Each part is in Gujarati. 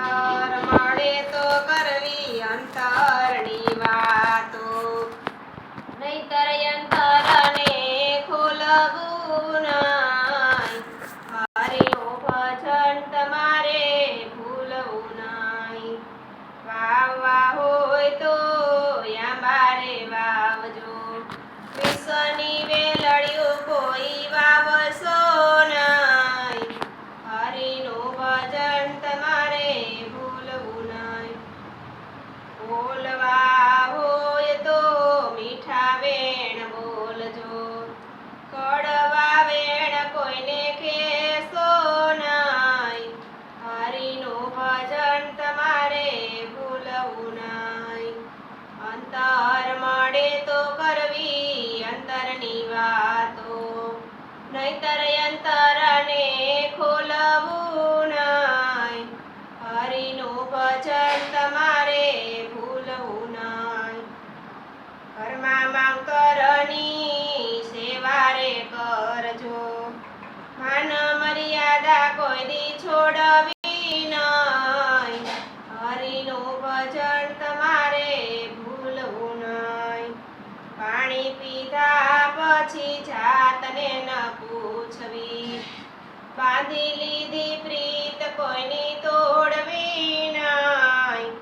અંતર મળે તો કરવી અંતરની વાતો, નહીતર અંતરને ખોલવું નહીં. હરિનું ભજન તમારે ભૂલવું નહીં. વાવવા હોય તો આંબારે વાવજો, વિશ્વની વેલડિયું કોઈ વાવશો નહીં. હરિનું ભજન તમારે ભૂલવું નહીં. બોલવા હોય તો મીઠા વેણ બોલજો, કડવા વેણ કોઈને કહેશો નહીં. હરિનું ભજન તમારે ભૂલવું નહીં. અંતર મળે તો કરવી અંતરની વાતો, નહીતર અંતરને ખોલવું નહીં. હરિનું ભજન તમારે ભૂલવું નહીં. ઘરમાં માંકરની સેવા રે કરજો, માન મર્યાદા કોઈ દી છોડવી નહીં. હરિનું ભજન તમારે ભૂલવું નહીં. પાણી પીધા પછી જાતને ન પૂછવી, બાંધી લીધી પ્રીત કોઈની તોડવી નહીં.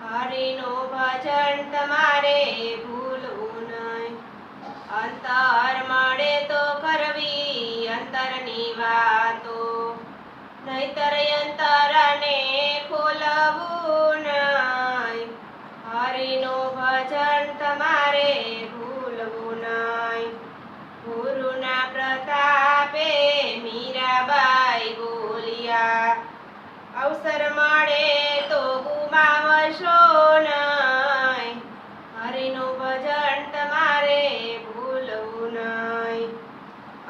હરિનું ભજન તમારે ભૂલવું નહીં. અંતર મળે તો કરવી અંતરની વાતો, નહીતર અંતરને ખોલવું નહીં. હરિનું ભજન તમારે ભૂલવું નહીં. ગુરુના પ્રતાપે મીરાબાઈ બોલ્યા, અવસર મળે તો ગુમાવશો નહીં. હરિનું ભજન તમારે ભૂલવું નહીં.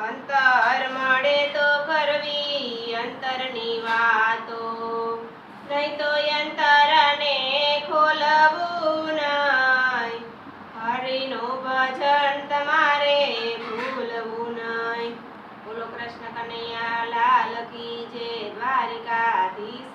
અંતર મળે તો કરવી અંતરની વાતો, નહીં તો અંતરને ખોલવું નહીં. હરિનું ભજન તમારે ભૂલવું નહીં. બોલો કૃષ્ણ કનૈયા લાલ કી જય, દ્વારિકાધીશ